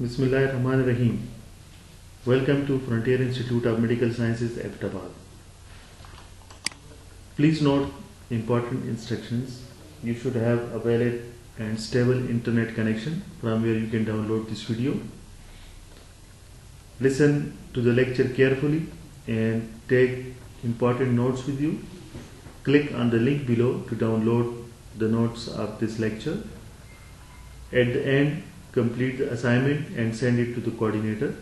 Bismillahirrahmanirrahim. Welcome to Frontier Institute of Medical Sciences, Ahmedabad. Please note important instructions. You should have a valid and stable internet connection from where you can download this video. Listen to the lecture carefully and take important notes with you. Click on the link below to download the notes of this lecture. At the end, complete the assignment and send it to the coordinator.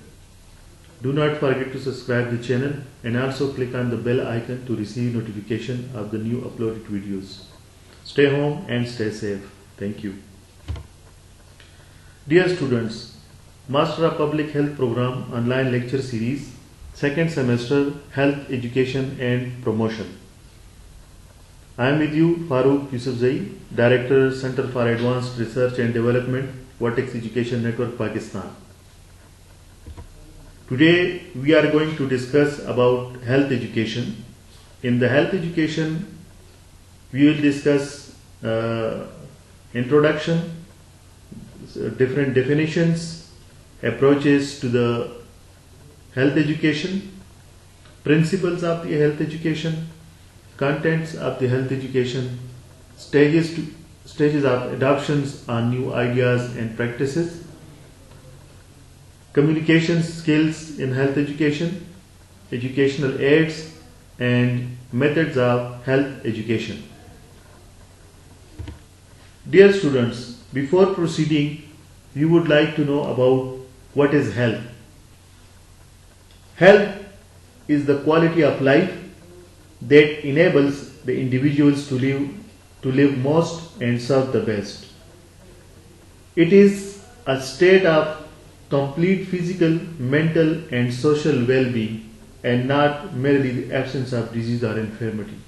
Do not forget to subscribe the channel and also click on the bell icon to receive notification of the new uploaded videos. Stay home and stay safe. Thank you. Dear students, Master of Public Health Program online lecture series, second semester, Health Education and Promotion. I am with you, Farooq Yusufzai, Director, Center for Advanced Research and Development, Vertex Education Network, Pakistan. Today we are going to discuss about health education. In the health education, we will discuss introduction, different definitions, approaches to the health education, principles of the health education, contents of the health education, stages of adoptions on new ideas and practices, communication skills in health education, educational aids, and methods of health education. Dear students, before proceeding, we would like to know about what is health. Health is the quality of life that enables the individuals to live most and serve the best. It is a state of complete physical, mental and social well-being and not merely the absence of disease or infirmity.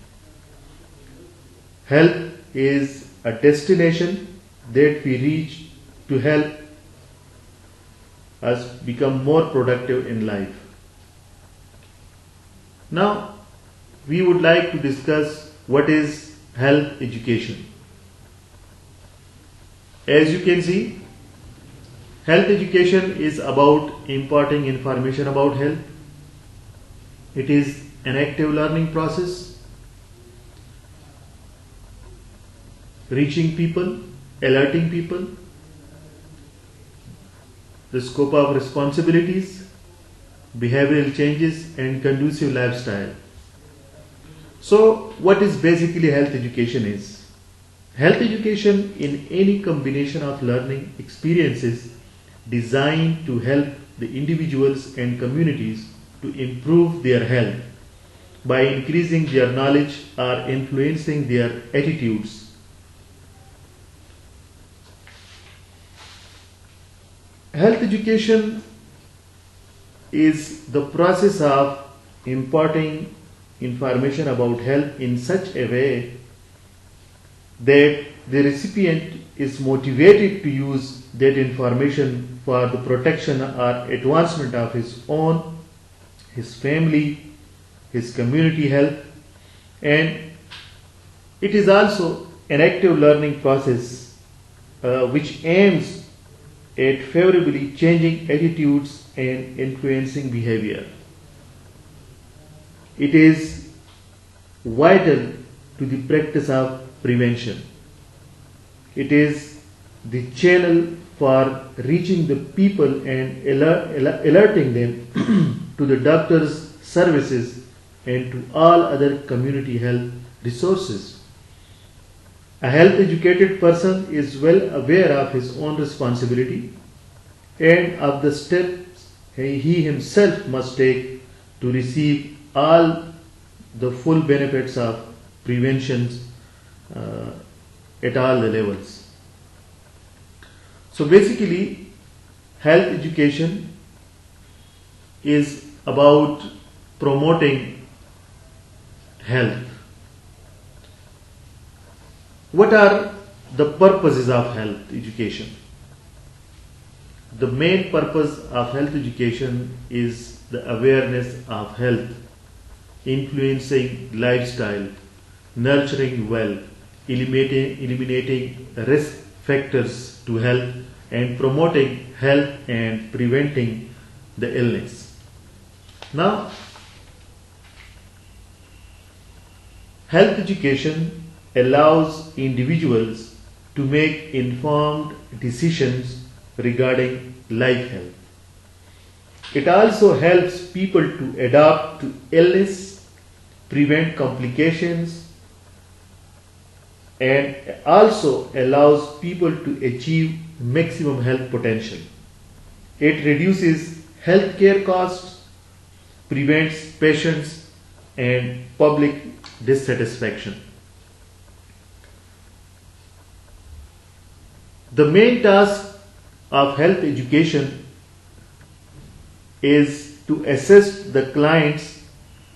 Health is a destination that we reach to help us become more productive in life. Now, we would like to discuss what is health education. As you can see, health education is about imparting information about health. It is an active learning process, reaching people, alerting people, the scope of responsibilities, behavioral changes and conducive lifestyle. So what is basically health education is? Health education in any combination of learning experiences designed to help the individuals and communities to improve their health by increasing their knowledge or influencing their attitudes. Health education is the process of imparting information about health in such a way that the recipient is motivated to use that information for the protection or advancement of his own, his family, his community health, and it is also an active learning process which aims at favorably changing attitudes and influencing behavior. It is vital to the practice of prevention. It is the channel for reaching the people and alerting them to the doctor's services and to all other community health resources. A health educated person is well aware of his own responsibility and of the steps he himself must take to receive all the full benefits of prevention at all the levels. So basically, health education is about promoting health. What are the purposes of health education? The main purpose of health education is the awareness of health, influencing lifestyle, nurturing wealth, eliminating risk factors to health, and promoting health and preventing the illness. Now, health education allows individuals to make informed decisions regarding life health. It also helps people to adapt to illness, prevent complications, and also allows people to achieve maximum health potential. It reduces healthcare costs, prevents patients and public dissatisfaction. The main task of health education is to assist the clients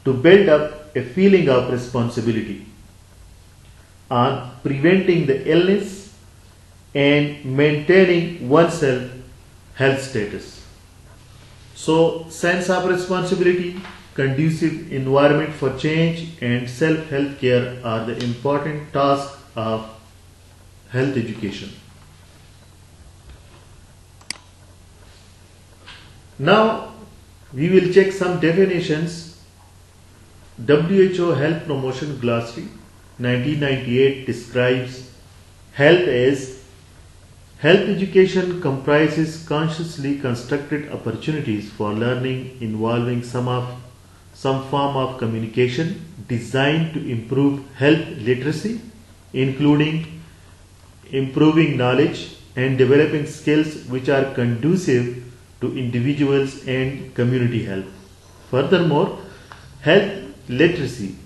to build up a feeling of responsibility on preventing the illness and maintaining oneself health status. So, sense of responsibility, conducive environment for change, and self-health care are the important tasks of health education. Now, we will check some definitions. WHO Health Promotion Glossary 1998 describes health as health education comprises consciously constructed opportunities for learning involving some form of communication designed to improve health literacy, including improving knowledge and developing skills which are conducive to individuals and community health. Furthermore, health literacy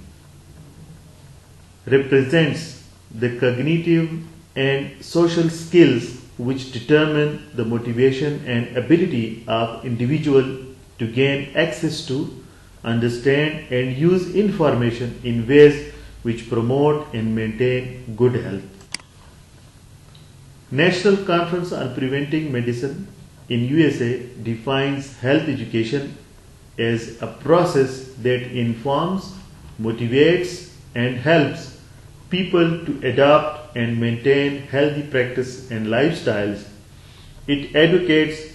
represents the cognitive and social skills which determine the motivation and ability of individual to gain access to, understand and use information in ways which promote and maintain good health. National Conference on Preventing Medicine in USA defines health education as a process that informs, motivates and helps people to adopt and maintain healthy practice and lifestyles. It advocates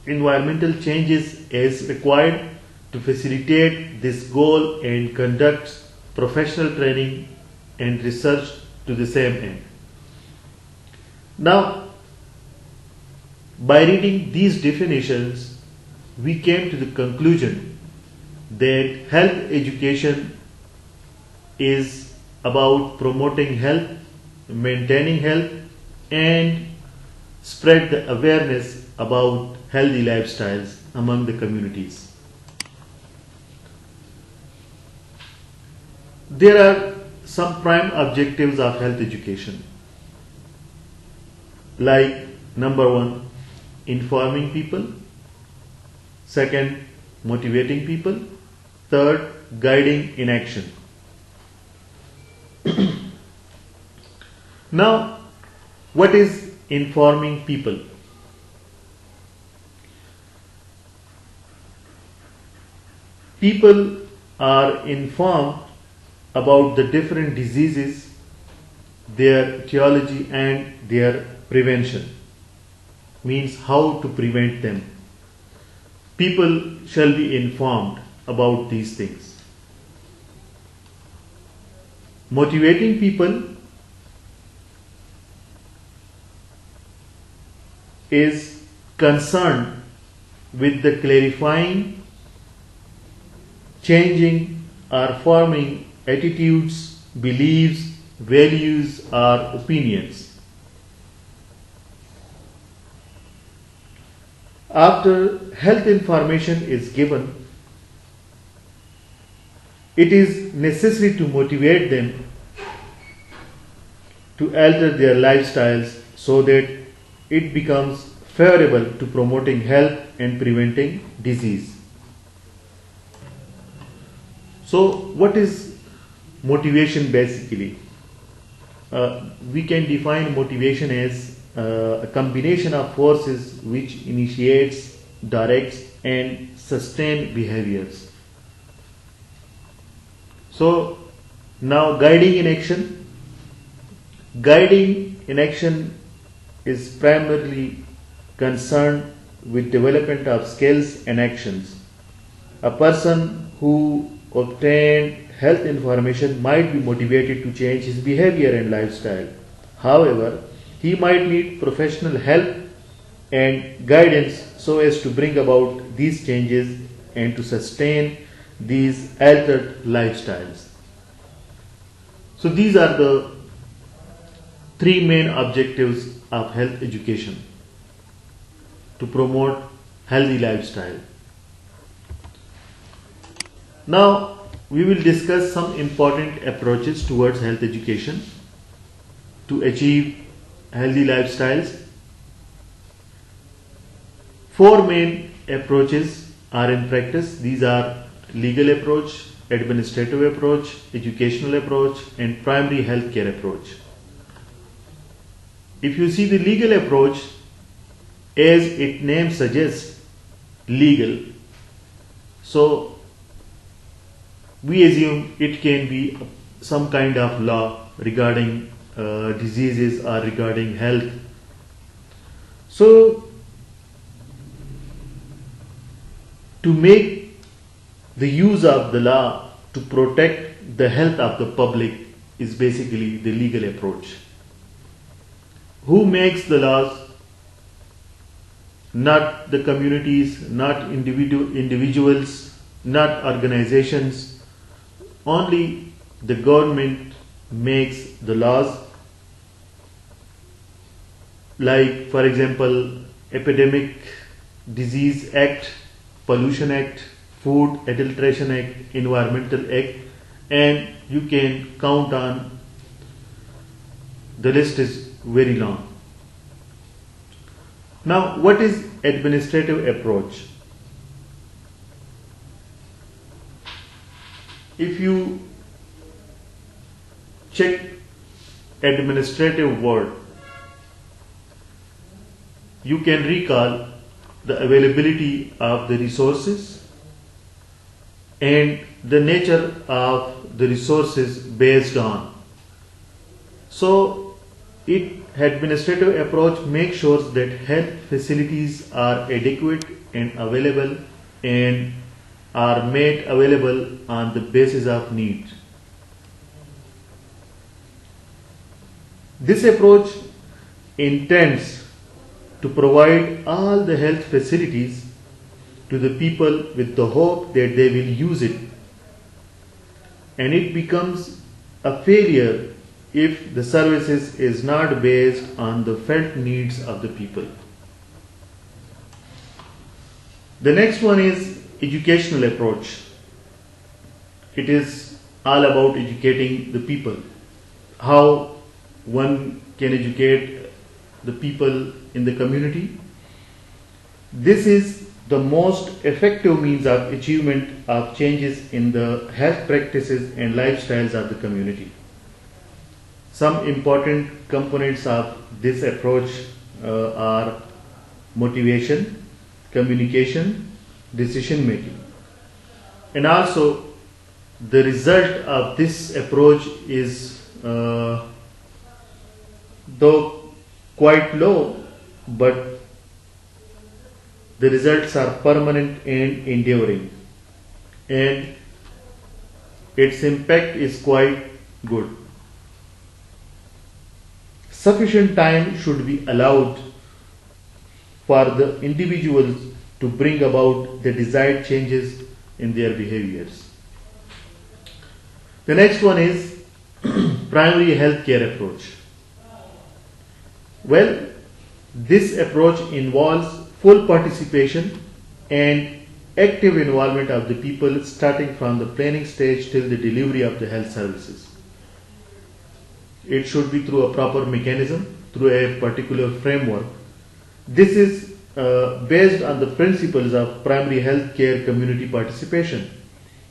environmental changes as required to facilitate this goal and conducts professional training and research to the same end. Now, by reading these definitions, we came to the conclusion that health education is about promoting health, maintaining health, and spread the awareness about healthy lifestyles among the communities. There are some prime objectives of health education, like number one, informing people, second, motivating people, third, guiding in action. Now, what is informing people? People are informed about the different diseases, their etiology and their prevention, means how to prevent them. People shall be informed about these things. Motivating people is concerned with the clarifying, changing or forming attitudes, beliefs, values or opinions. After health information is given, it is necessary to motivate them to alter their lifestyles so that it becomes favorable to promoting health and preventing disease. So, what is motivation basically? We can define motivation as a combination of forces which initiates, directs and sustains behaviors. So, now guiding in action. Guiding in action is primarily concerned with development of skills and actions. A person who obtained health information might be motivated to change his behavior and lifestyle. However, he might need professional help and guidance so as to bring about these changes and to sustain these altered lifestyles. So, these are the three main objectives of health education: to promote healthy lifestyle. Now, we will discuss some important approaches towards health education to achieve healthy lifestyles. Four main approaches are in practice. These are legal approach, administrative approach, educational approach, and primary health care approach. If you see the legal approach, as its name suggests, legal, so we assume it can be some kind of law regarding diseases or regarding health. So, to make the use of the law to protect the health of the public is basically the legal approach. Who makes the laws? Not the communities, not individuals, not organizations. Only the government makes the laws. Like, for example, Epidemic Disease Act, Pollution Act, Food Adulteration Act, Environmental Act, and you can count on, the list is very long. Now, what is administrative approach? If you check administrative word, you can recall the availability of the resources and the nature of the resources based on. So, administrative approach makes sure that health facilities are adequate and available and are made available on the basis of need. This approach intends to provide all the health facilities to the people with the hope that they will use it, and it becomes a failure if the services is not based on the felt needs of the people. The next one is educational approach. It is all about educating the people. How one can educate the people in the community. This is the most effective means of achievement of changes in the health practices and lifestyles of the community. Some important components of this approach are motivation, communication, decision making. And also, the result of this approach is, though quite low, but the results are permanent and enduring, and its impact is quite good. Sufficient time should be allowed for the individuals to bring about the desired changes in their behaviors. The next one is primary health care approach. Well, this approach involves full participation and active involvement of the people starting from the planning stage till the delivery of the health services. It should be through a proper mechanism, through a particular framework. This is based on the principles of primary health care community participation.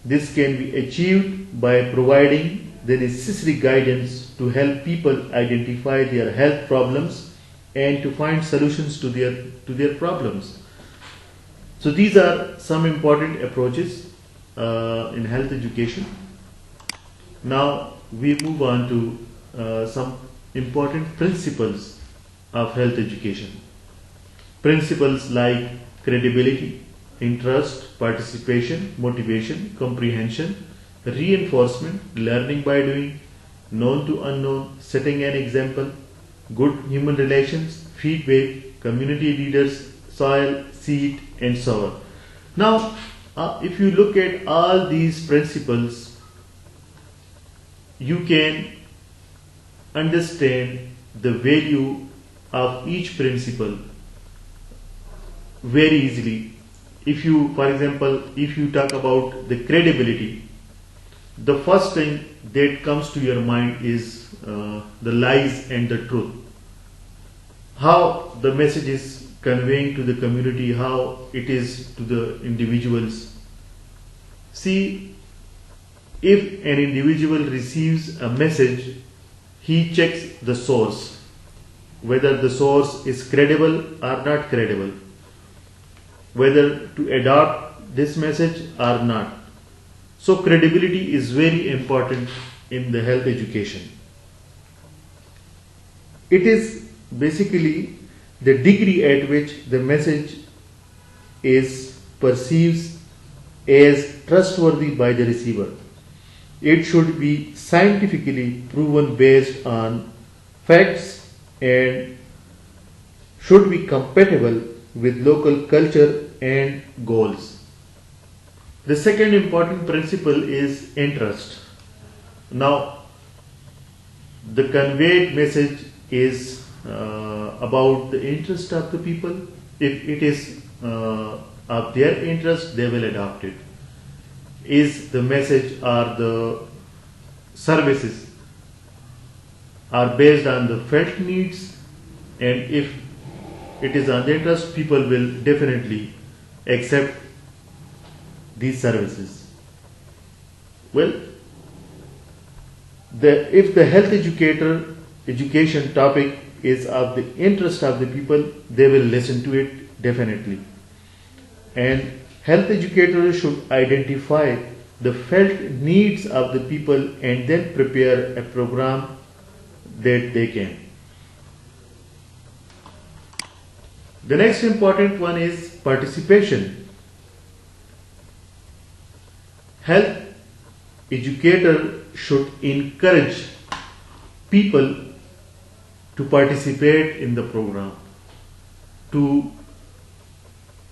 This can be achieved by providing the necessary guidance to help people identify their health problems and to find solutions to their problems. So these are some important approaches in health education. Now we move on to some important principles of health education. Principles like credibility, interest, participation, motivation, comprehension, reinforcement, learning by doing, known to unknown, setting an example, good human relations, feedback, community leaders, soil, seed, and so on. Now, if you look at all these principles, you can understand the value of each principle very easily. If you, for example, if you talk about the credibility, the first thing that comes to your mind is the lies and the truth. How the message is conveying to the community, how it is to the individuals. See, if an individual receives a message, he checks the source, whether the source is credible or not credible, whether to adopt this message or not. So credibility is very important in the health education. It is basically the degree at which the message is perceived as trustworthy by the receiver. It should be scientifically proven based on facts and should be compatible with local culture and goals. The second important principle is interest. Now, the conveyed message is about the interest of the people. If it is of their interest, they will adopt it. Is the message or the services are based on the felt needs, and if it is on the interest, people will definitely accept these services. Well, if the health education topic is of the interest of the people, they will listen to it definitely. And health educators should identify the felt needs of the people and then prepare a program that they can. The next important one is participation. Health educator should encourage people to participate in the program, to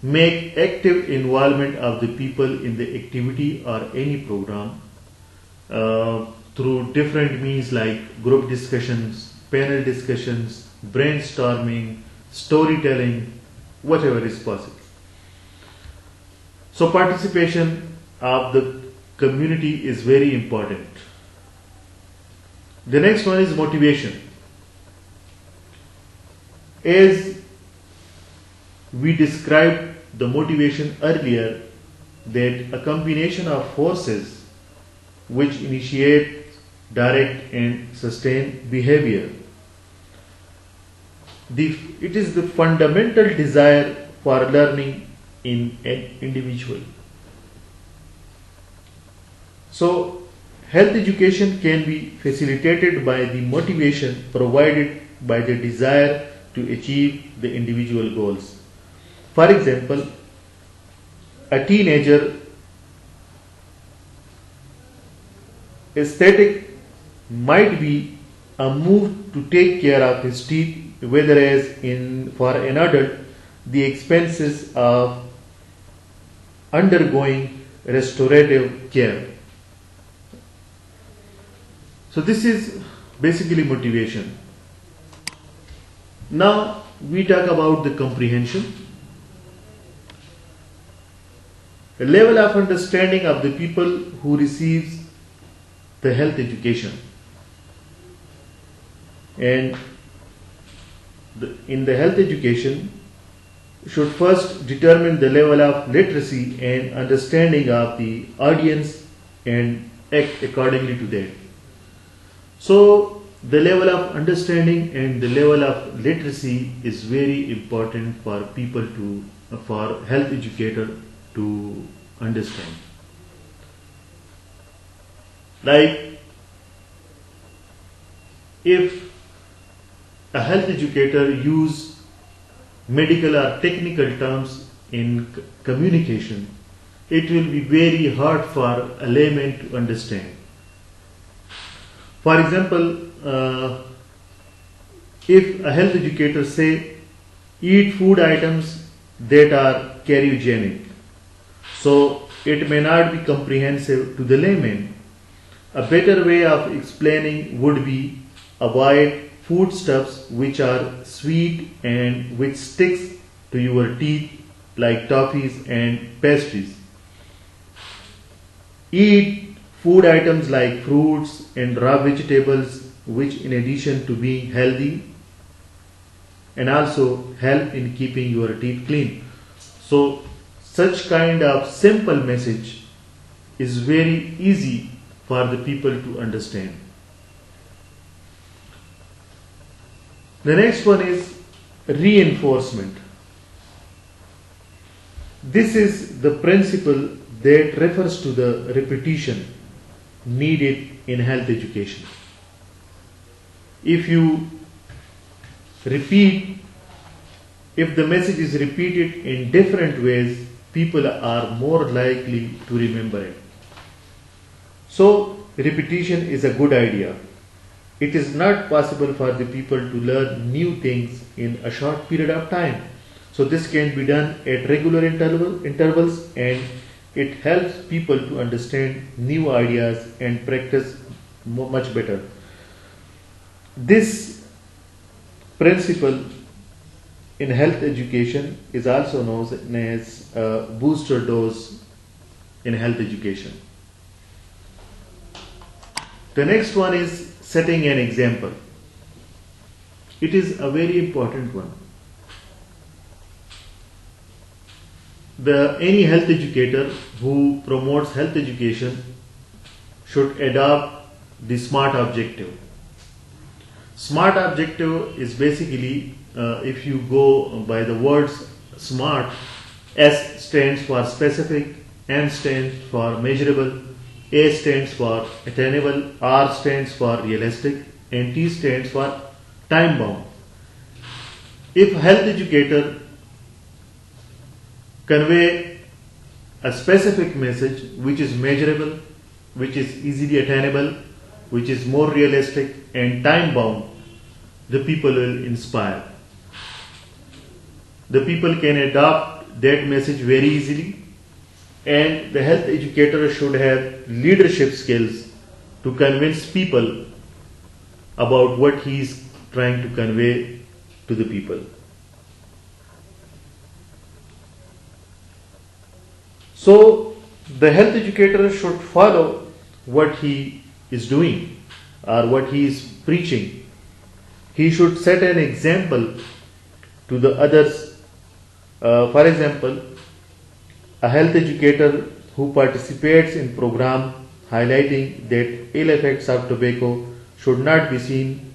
make active involvement of the people in the activity or any program through different means like group discussions, panel discussions, brainstorming, storytelling, whatever is possible. So participation of the community is very important. The next one is motivation. As we described the motivation earlier, that a combination of forces which initiate, direct and sustain behavior. It is the fundamental desire for learning in an individual. So, health education can be facilitated by the motivation provided by the desire to achieve the individual goals. For example, a teenager aesthetic might be a move to take care of his teeth, whereas for an adult the expenses of undergoing restorative care. So this is basically motivation. Now we talk about the comprehension. The level of understanding of the people who receives the health education. And in the health education should first determine the level of literacy and understanding of the audience and act accordingly to that. So the level of understanding and the level of literacy is very important for people for health educator to understand. Like if a health educator use medical or technical terms in communication, it will be very hard for a layman to understand. For example, if a health educator say, eat food items that are carcinogenic, so it may not be comprehensive to the layman. A better way of explaining would be avoid foodstuffs which are sweet and which sticks to your teeth like toffees and pastries. Eat food items like fruits and raw vegetables which in addition to being healthy and also help in keeping your teeth clean. So such kind of simple message is very easy for the people to understand. The next one is reinforcement. This is the principle that refers to the repetition needed in health education. If you repeat, if the message is repeated in different ways, people are more likely to remember it. So, repetition is a good idea. It is not possible for the people to learn new things in a short period of time. So, this can be done at regular intervals, and it helps people to understand new ideas and practice much better. This principle in health education is also known as booster dose in health education. The next one is setting an example. It is a very important one. Any health educator who promotes health education should adopt the SMART objective. SMART objective is basically, if you go by the words SMART, S stands for specific, M stands for measurable, A stands for attainable, R stands for realistic, and T stands for time bound. If a health educator convey a specific message which is measurable, which is easily attainable, which is more realistic and time bound, the people will inspire. The people can adopt that message very easily, and the health educator should have leadership skills to convince people about what he is trying to convey to the people. So the health educator should follow what he is doing or what he is preaching. He should set an example to the others. For example, a health educator who participates in program highlighting that ill effects of tobacco should not be seen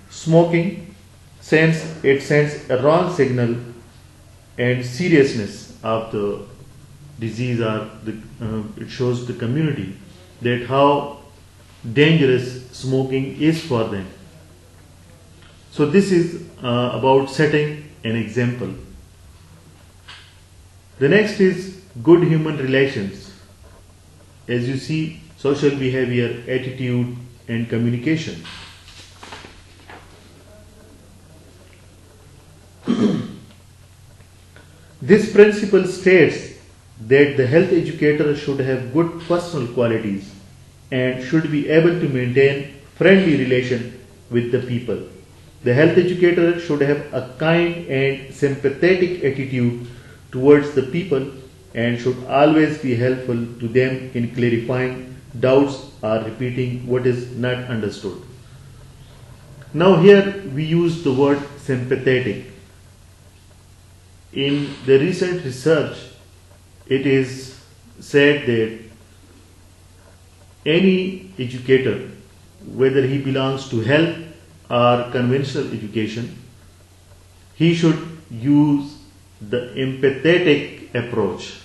smoking, since it sends a wrong signal and seriousness of the disease, or it shows the community that how dangerous smoking is for them. So this is about setting an example. The next is good human relations. As you see, social behavior, attitude, and communication. This principle states that the health educator should have good personal qualities and should be able to maintain friendly relation with the people. The health educator should have a kind and sympathetic attitude towards the people and should always be helpful to them in clarifying doubts or repeating what is not understood. Now here we use the word sympathetic. In the recent research, it is said that any educator, whether he belongs to health or conventional education, he should use the empathetic approach,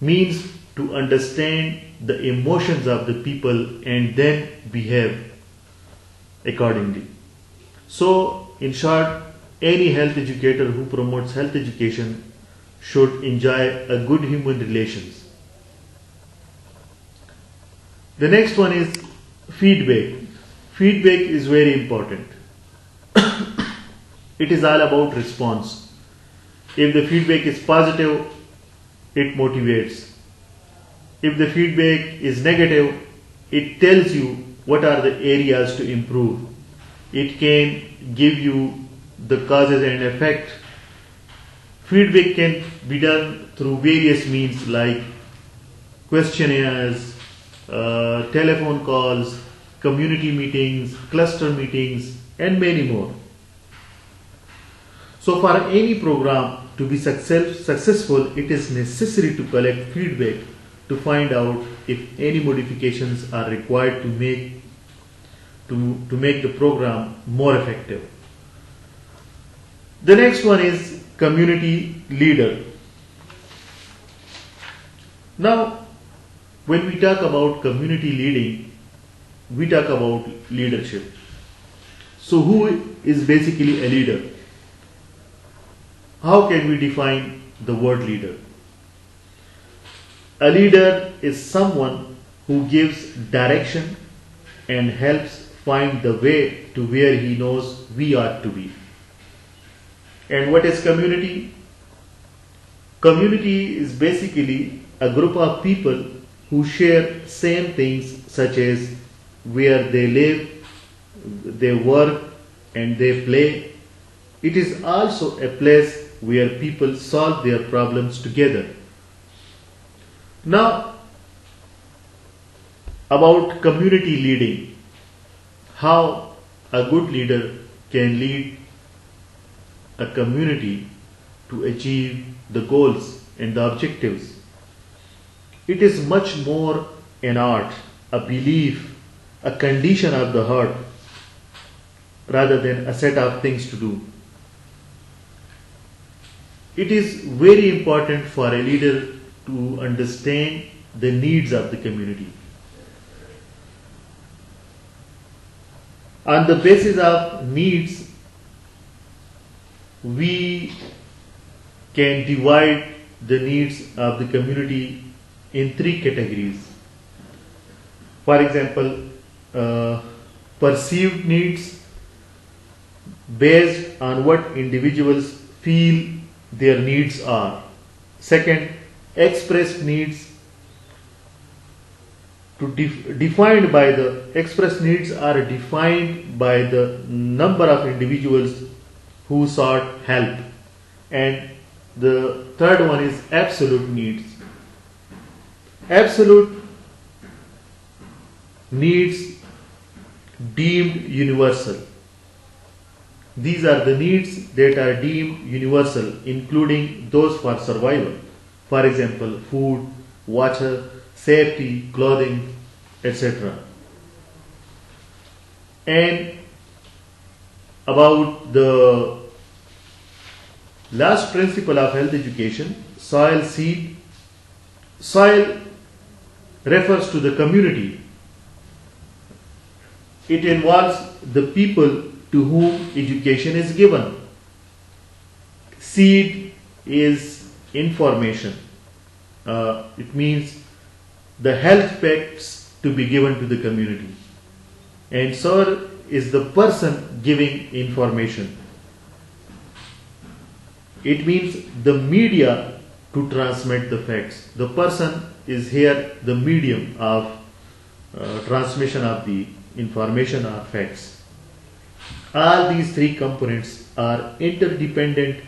means to understand the emotions of the people and then behave accordingly. So in short, any health educator who promotes health education should enjoy a good human relations. The next one is feedback. Feedback is very important. It is all about response. If the feedback is positive, it motivates. If the feedback is negative, it tells you what are the areas to improve. It can give you the causes and effect. Feedback can be done through various means like questionnaires, telephone calls, community meetings, cluster meetings, and many more. So for any program to be successful, it is necessary to collect feedback to find out if any modifications are required to make the program more effective. The next one is community leader. Now, when we talk about community leading, we talk about leadership. So who is basically a leader? How can we define the word leader? A leader is someone who gives direction and helps find the way to where he knows we ought to be. And what is community? Community is basically a group of people who share same things such as where they live, they work, and they play. It is also a place where people solve their problems together. Now, about community leading, how a good leader can lead a community to achieve the goals and the objectives. It is much more an art, a belief, a condition of the heart, rather than a set of things to do. It is very important for a leader to understand the needs of the community. On the basis of needs, we can divide the needs of the community in three categories. For example, perceived needs based on what individuals feel their needs are. Second, expressed needs defined by the expressed needs are defined by the number of individuals who sought help. And the third one is absolute needs. Absolute needs deemed universal. These are the needs that are deemed universal, including those for survival. For example, food, water, safety, clothing, etc. And about the last principle of health education, soil seed. Soil refers to the community. It involves the people to whom education is given. Seed is information. It means the health facts to be given to the community. And soil is the person giving information. It means the media to transmit the facts. The person is here the medium of transmission of the information or facts. All these three components are interdependent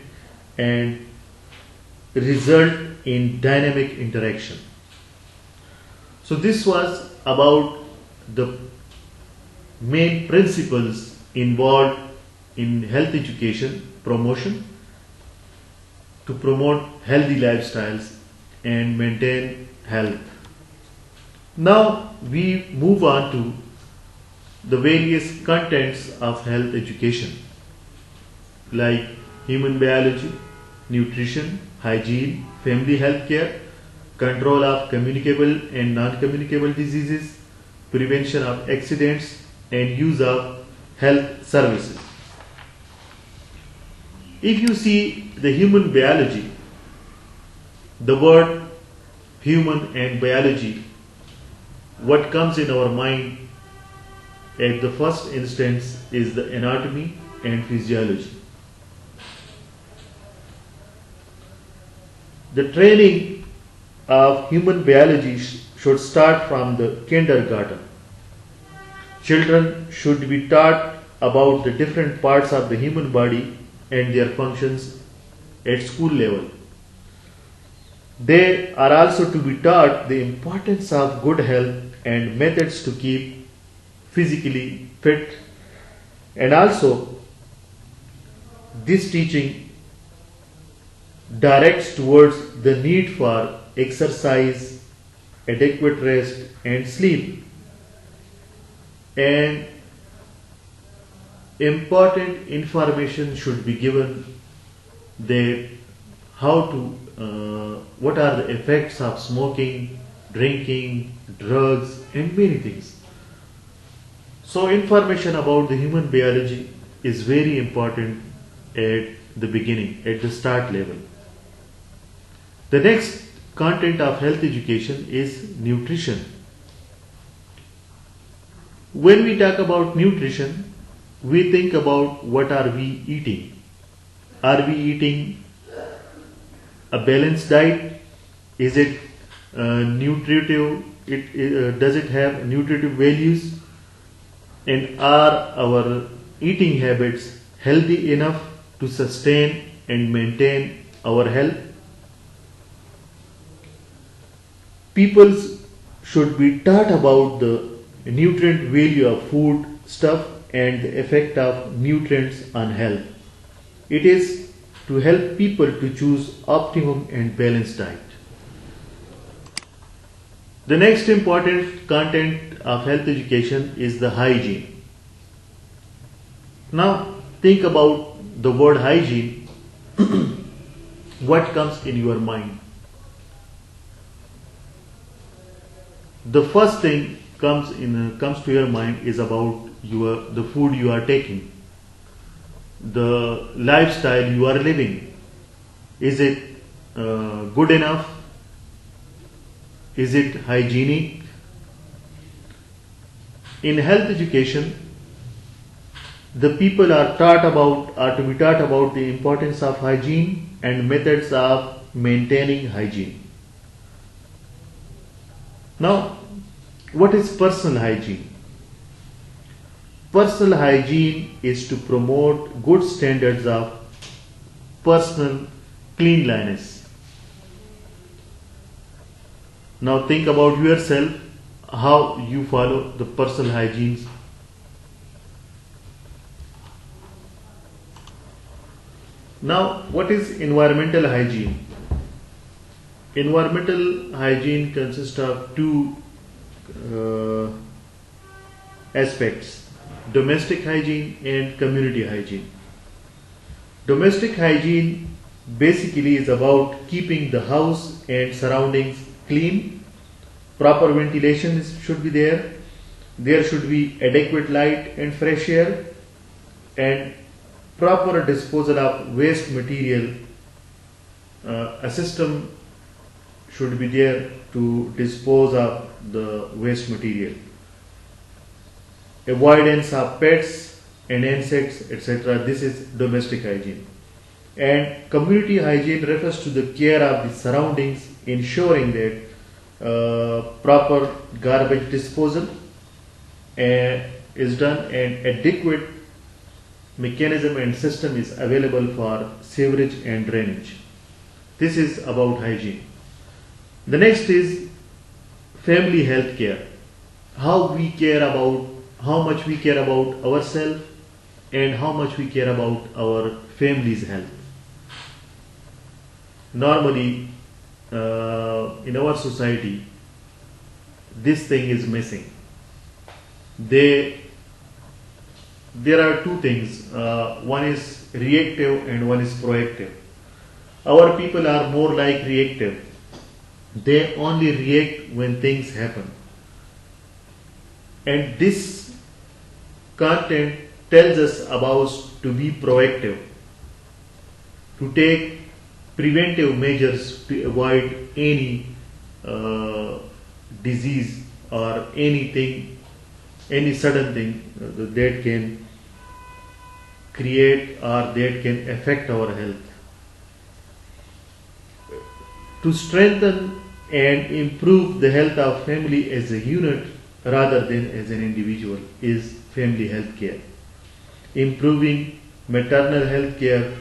and result in dynamic interaction. So this was about the main principles involved in health education promotion to promote healthy lifestyles and maintain health. Now we move on to the various contents of health education like human biology, nutrition, hygiene, family health care, control of communicable and non-communicable diseases, prevention of accidents, and use of health services. If you see the human biology, the word human and biology, what comes in our mind at the first instance is the anatomy and physiology. The training of human biology should start from the kindergarten. Children should be taught about the different parts of the human body and their functions at school level. They are also to be taught the importance of good health and methods to keep physically fit, and also this teaching directs towards the need for exercise, adequate rest and sleep, and important information should be given that how to what are the effects of smoking, drinking, drugs and many things. So information about the human biology is very important at the beginning, at the start level. The next content of health education is nutrition. When we talk about nutrition, we think about what are we eating. Are we eating a balanced diet? Is it nutritive? Does it have nutritive values? And are our eating habits healthy enough to sustain and maintain our health? People should be taught about the nutrient value of food stuff and the effect of nutrients on health. It is to help people to choose optimum and balanced diet. The next important content of health education is the hygiene. Now think about the word hygiene. What comes in your mind? The first thing comes to your mind is about the food you are taking, the lifestyle you are living. Is it good enough? Is it hygienic? In health education, the people are to be taught about the importance of hygiene and methods of maintaining hygiene. Now, what is personal hygiene? Personal hygiene is to promote good standards of personal cleanliness. Now think about yourself, how you follow the personal hygiene. Now, what is environmental hygiene? Environmental hygiene consists of two aspects: domestic hygiene and community hygiene. Domestic hygiene basically is about keeping the house and surroundings clean. Proper ventilation should be there. There should be adequate light and fresh air, and proper disposal of waste material. A system should be there to dispose of the waste material. Avoidance of pets and insects, etc. This is domestic hygiene. And community hygiene refers to the care of the surroundings, ensuring that proper garbage disposal is done and adequate mechanism and system is available for sewerage and drainage. This is about hygiene. The next is family health care. How much we care about ourselves and how much we care about our family's health. Normally, in our society, this thing is missing. There are two things. One is reactive and one is proactive. Our people are more like reactive. They only react when things happen. And this content tells us about to be proactive. to take preventive measures to avoid any disease or anything, any sudden thing that can create or that can affect our health. To strengthen and improve the health of family as a unit rather than as an individual is family health care. Improving maternal health care,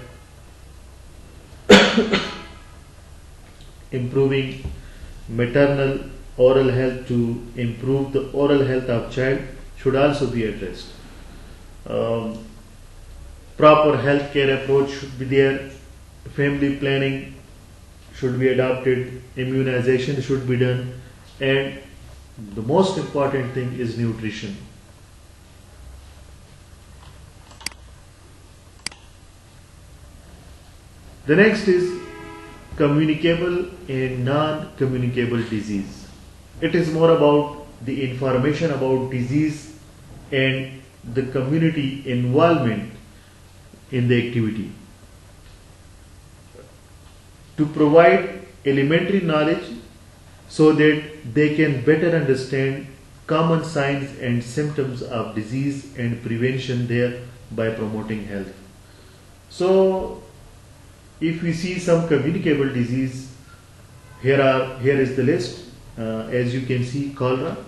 improving maternal oral health to improve the oral health of child should also be addressed. Proper health care approach should be there. Family planning should be adopted. Immunization should be done. And the most important thing is nutrition. The next is communicable and non-communicable disease. It is more about the information about disease and the community involvement in the activity. To provide elementary knowledge so that they can better understand common signs and symptoms of disease and prevention there by promoting health. So, if we see some communicable disease, here is the list. As you can see, cholera.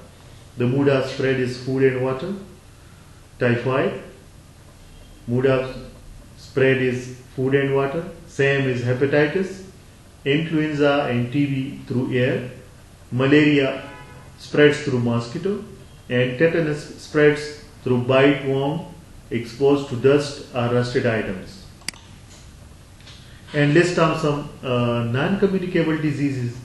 The mode of spread is food and water. Typhoid. Mode of spread is food and water. Same is hepatitis. Influenza and TB through air. Malaria spreads through mosquito. And tetanus spreads through bite, worm, exposed to dust or rusted items. And list down some non-communicable diseases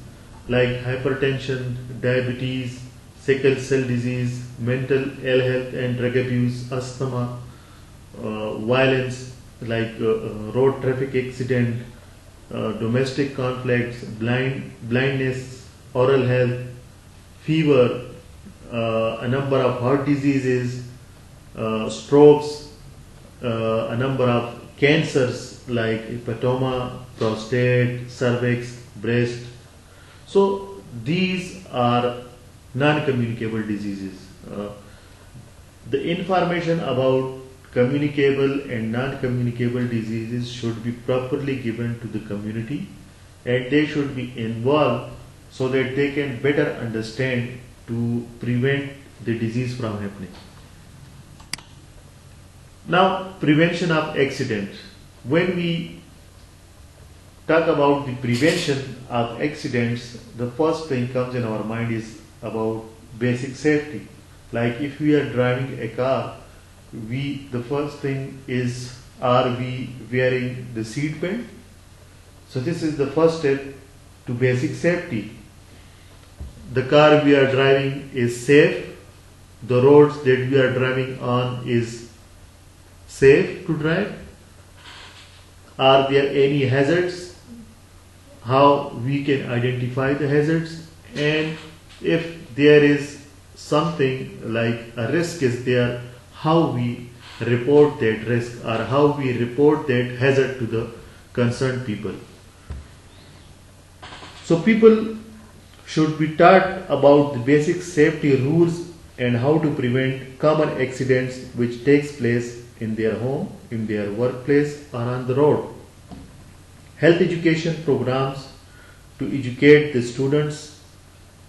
like hypertension, diabetes, sickle cell disease, mental ill health and drug abuse, asthma, violence like road traffic accident, domestic conflicts, blindness, oral health, fever, a number of heart diseases, strokes, a number of cancers like hepatoma, prostate, cervix, breast. So these are non-communicable diseases. The information about communicable and non-communicable diseases should be properly given to the community, and they should be involved so that they can better understand to prevent the disease from happening. Now, prevention of accident. When we talk about the prevention of accidents, the first thing comes in our mind is about basic safety. Like if we are driving a car, the first thing is, are we wearing the seat belt? So this is the first step to basic safety. The car we are driving is safe. The roads that we are driving on is safe to drive. Are there any hazards? How we can identify the hazards, and if there is something like a risk is there, how we report that risk or how we report that hazard to the concerned people. So people should be taught about the basic safety rules and how to prevent common accidents which takes place in their home, in their workplace or on the road. Health education programs to educate the students,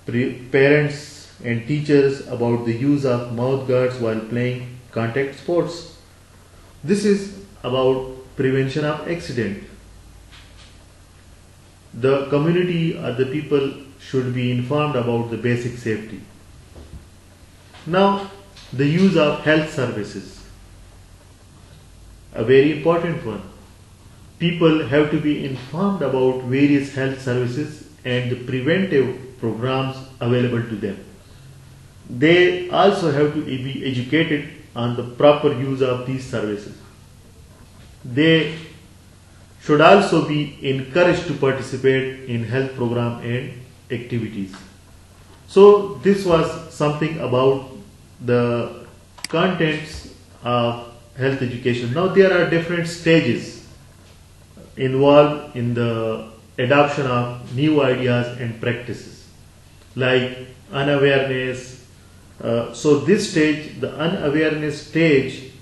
parents and teachers about the use of mouth guards while playing contact sports. This is about prevention of accident. The community or the people should be informed about the basic safety. Now, the use of health services. A very important one. People have to be informed about various health services and the preventive programs available to them. They also have to be educated on the proper use of these services. They should also be encouraged to participate in health program and activities. So this was something about the contents of health education. Now there are different stages involved in the adoption of new ideas and practices like unawareness. So this stage, the unawareness stage,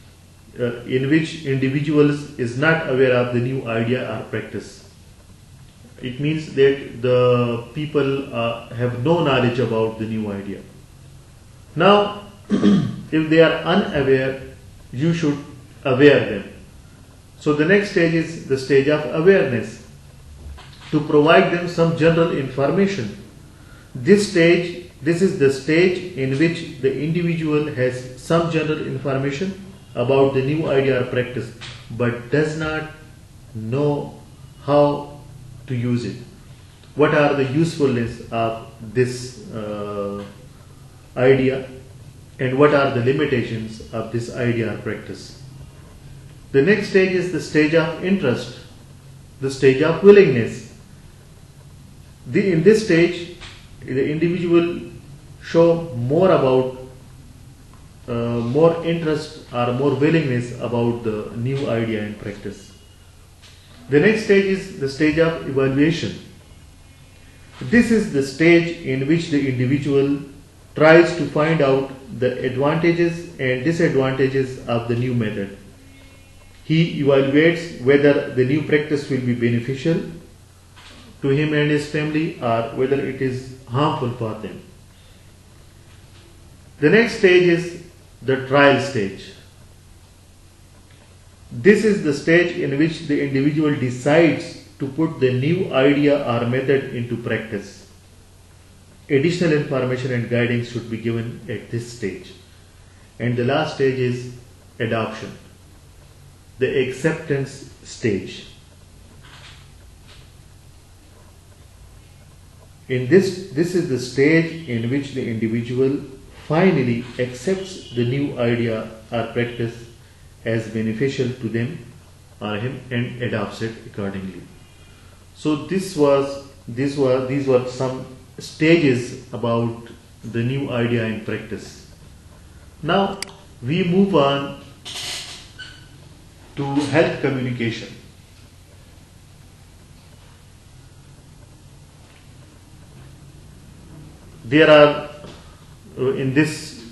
in which individuals is not aware of the new idea or practice. It means that the people have no knowledge about the new idea. Now, if they are unaware, you should aware them. So the next stage is the stage of awareness, to provide them some general information. This is the stage in which the individual has some general information about the new idea or practice, but does not know how to use it. What are the usefulness of this idea, and what are the limitations of this idea or practice? The next stage is the stage of interest, the stage of willingness. In this stage, the individual show more about more interest or more willingness about the new idea and practice. The next stage is the stage of evaluation. This is the stage in which the individual tries to find out the advantages and disadvantages of the new method. He evaluates whether the new practice will be beneficial to him and his family, or whether it is harmful for them. The next stage is the trial stage. This is the stage in which the individual decides to put the new idea or method into practice. Additional information and guidance should be given at this stage. And the last stage is adoption, the acceptance stage. This is the stage in which the individual finally accepts the new idea or practice as beneficial to them or him and adopts it accordingly. So these were some stages about the new idea and practice. Now we move on to health communication. There are, in this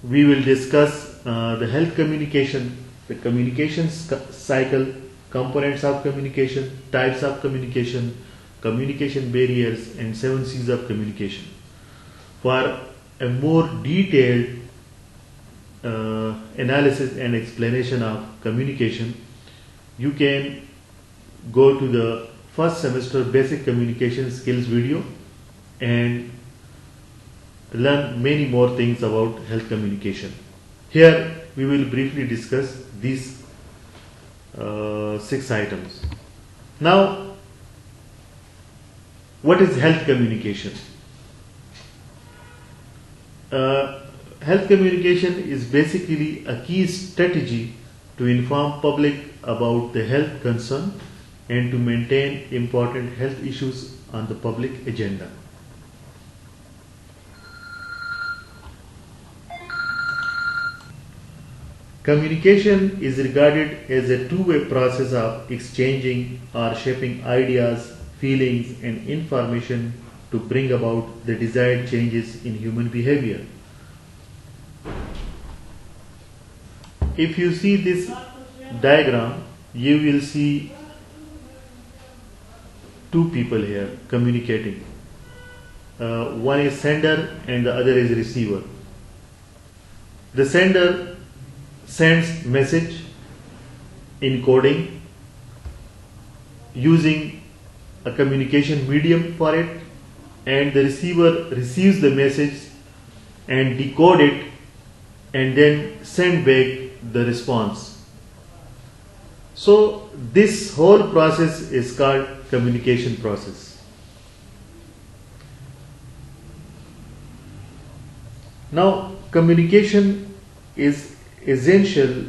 we will discuss the health communication, the communication cycle, components of communication, types of communication, communication barriers, and 7 C's of communication. For a more detailed analysis and explanation of communication, you can go to the first semester basic communication skills video and learn many more things about health communication. Here we will briefly discuss these 6 items. Now, what is health communication? Health communication is basically a key strategy to inform public about the health concern and to maintain important health issues on the public agenda. Communication is regarded as a two-way process of exchanging or shaping ideas, feelings, and information to bring about the desired changes in human behavior. If you see this diagram, you will see 2 people here communicating. One is sender and the other is receiver. The sender sends message in coding using a communication medium for it, and the receiver receives the message and decode it and then send back the response. So this whole process is called communication process. Now, communication is essential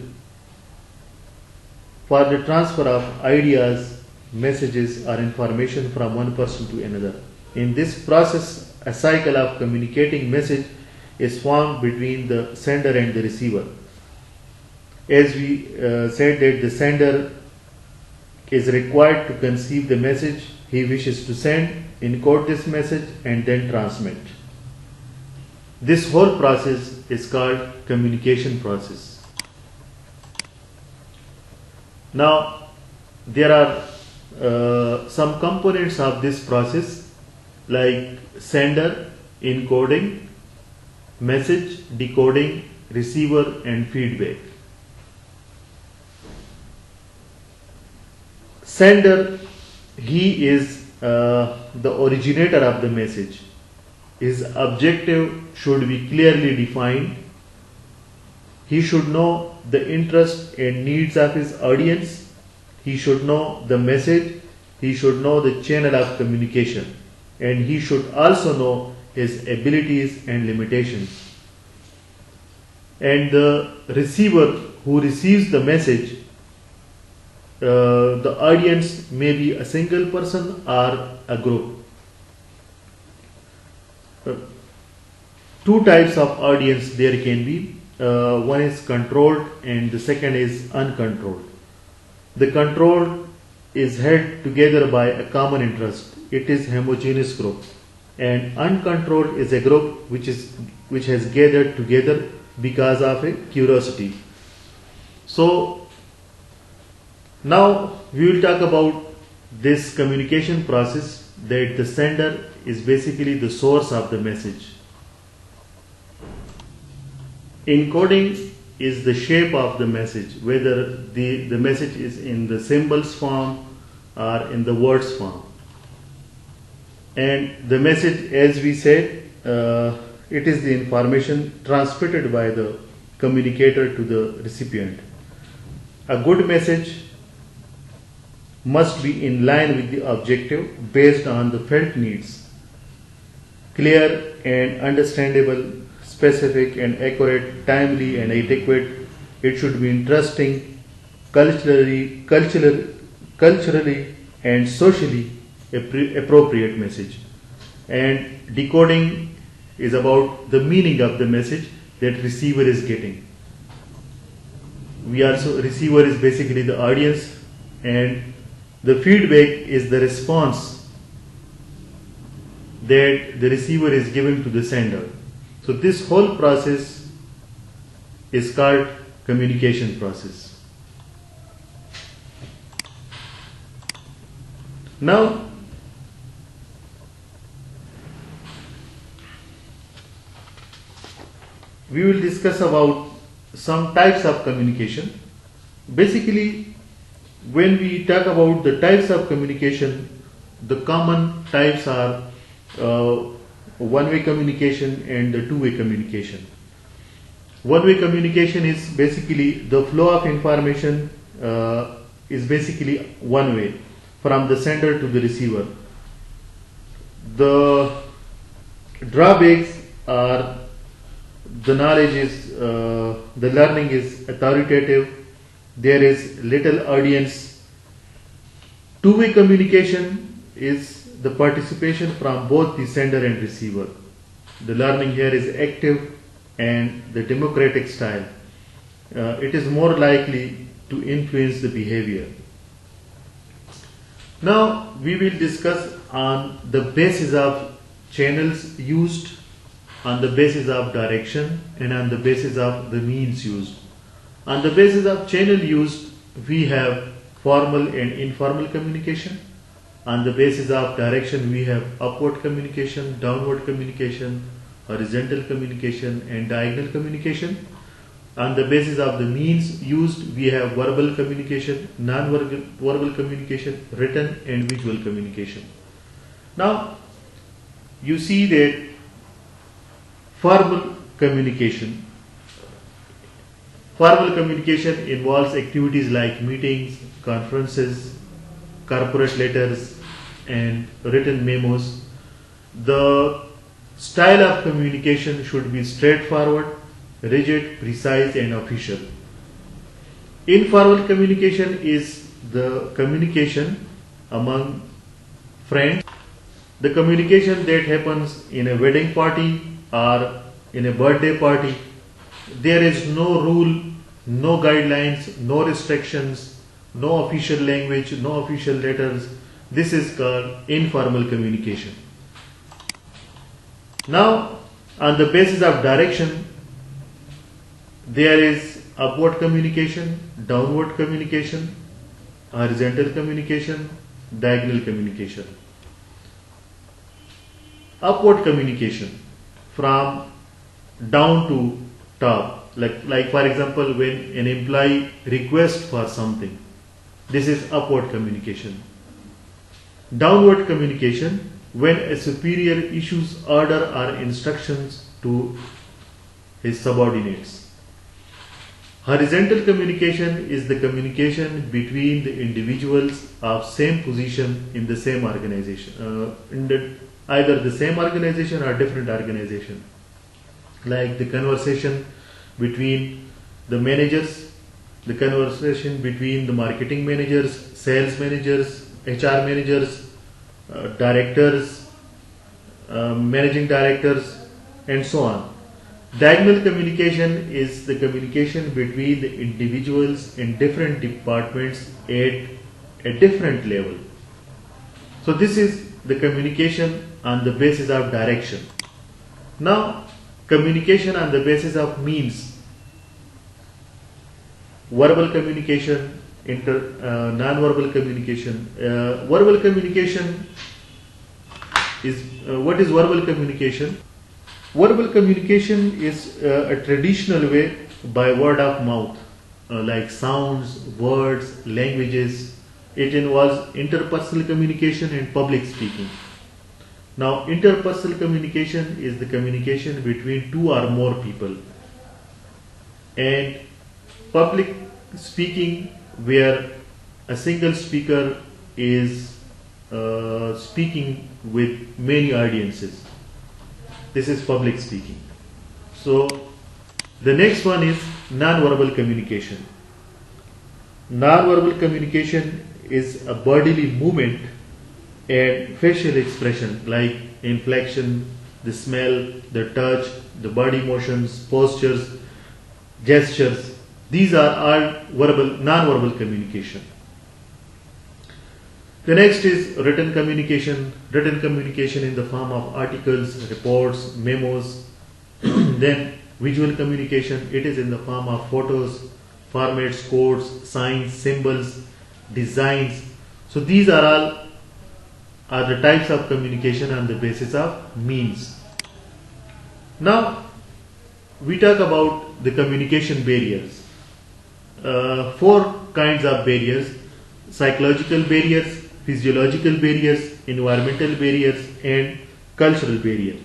for the transfer of ideas, messages, or information from one person to another. In this process, a cycle of communicating message is formed between the sender and the receiver. As we said that the sender is required to conceive the message he wishes to send, encode this message, and then transmit. This whole process is called communication process. Now, there are some components of this process like sender, encoding, message, decoding, receiver, and feedback. Sender, he is the originator of the message. His objective should be clearly defined. He should know the interests and needs of his audience. He should know the message. He should know the channel of communication. And he should also know his abilities and limitations. And the receiver who receives the message, the audience may be a single person or a group. Two types of audience there can be. One is controlled and the second is uncontrolled. The controlled is held together by a common interest. It is homogeneous group. And uncontrolled is a group which has gathered together because of a curiosity. So now we will talk about this communication process, that the sender is basically the source of the message. Encoding is the shape of the message, whether the message is in the symbols form or in the words form. And the message, as we said, it is the information transmitted by the communicator to the recipient. A good message must be in line with the objective based on the felt needs. Clear and understandable, specific and accurate, timely and adequate. It should be interesting, culturally and socially appropriate message. And decoding is about the meaning of the message that receiver is getting. Receiver is basically the audience, and the feedback is the response that the receiver is giving to the sender. So this whole process is called communication process. Now, we will discuss about some types of communication. Basically, when we talk about the types of communication, the common types are one-way communication and the two-way communication. One-way communication is basically the flow of information is basically one way from the sender to the receiver. The drawbacks are the knowledge is, the learning is authoritative, there is little audience. Two-way communication is the participation from both the sender and receiver. The learning here is active and the democratic style. It is more likely to influence the behavior. Now we will discuss on the basis of channels used, on the basis of direction, and on the basis of the means used. On the basis of channel used, we have formal and informal communication. On the basis of direction, we have upward communication, downward communication, horizontal communication, and diagonal communication. On the basis of the means used, we have verbal communication, non-verbal communication, written and visual communication. Now, you see that formal communication involves activities like meetings, conferences, corporate letters, and written memos. The style of communication should be straightforward, rigid, precise, and official. Informal communication is the communication among friends, the communication that happens in a wedding party or in a birthday party. There is no rule, no guidelines, no restrictions, no official language, no official letters. This is called informal communication. Now, on the basis of direction, there is upward communication, downward communication, horizontal communication, diagonal communication. Upward communication from down to top, like for example, when an employee requests for something, this is upward communication. Downward communication, when a superior issues order or instructions to his subordinates. Horizontal communication is the communication between the individuals of same position in the same organization, either the same organization or different organization, like the conversation between the managers, the conversation between the marketing managers, sales managers, HR managers, directors, managing directors, and so on. Diagonal communication is the communication between the individuals in different departments at a different level. So this is the communication on the basis of direction. Now, communication on the basis of means. Verbal communication, non-verbal communication. Verbal communication is what is verbal communication? Verbal communication is a traditional way by word of mouth, like sounds, words, languages. It involves interpersonal communication and public speaking. Now, interpersonal communication is the communication between two or more people, and public speaking, where a single speaker is speaking with many audiences. This is public speaking. So, the next one is non-verbal communication. Non-verbal communication is a bodily movement and facial expression like inflection, the smell, the touch, the body motions, postures, gestures. These are all non-verbal communication. The next is written communication. Written communication in the form of articles, reports, memos. Then visual communication. It is in the form of photos, formats, codes, signs, symbols, designs. So these are all the types of communication on the basis of means. Now we talk about the communication barriers. 4 kinds of barriers: psychological barriers, physiological barriers, environmental barriers, and cultural barriers.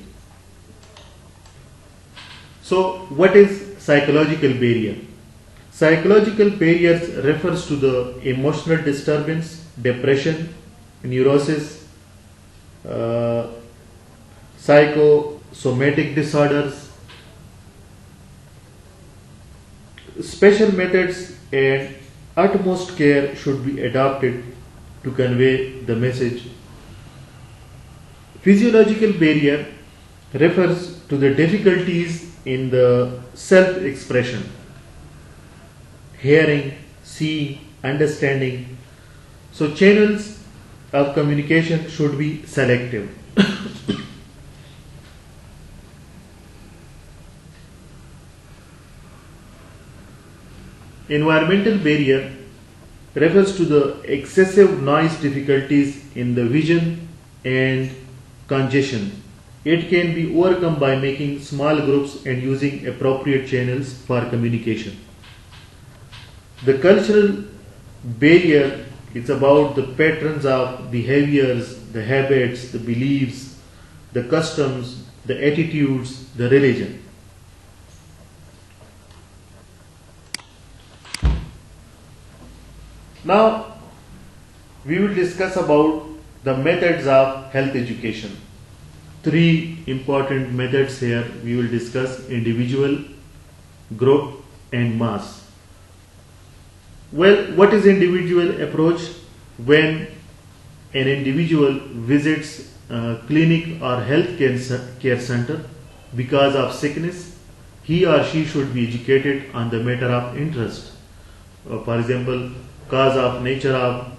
So what is psychological barrier? Psychological barriers refers to the emotional disturbance, depression, neurosis, psychosomatic disorders. Special methods and utmost care should be adopted to convey the message. Physiological barrier refers to the difficulties in the self-expression, hearing, seeing, understanding. So channels of communication should be selective. Environmental barrier refers to the excessive noise difficulties in the vision and congestion. It can be overcome by making small groups and using appropriate channels for communication. The cultural barrier is about the patterns of behaviors, the habits, the beliefs, the customs, the attitudes, the religion. Now, we will discuss about the methods of health education. 3 important methods here we will discuss: individual, group, and mass. Well, what is individual approach? When an individual visits a clinic or health care center because of sickness, he or she should be educated on the matter of interest. For example, cause of nature of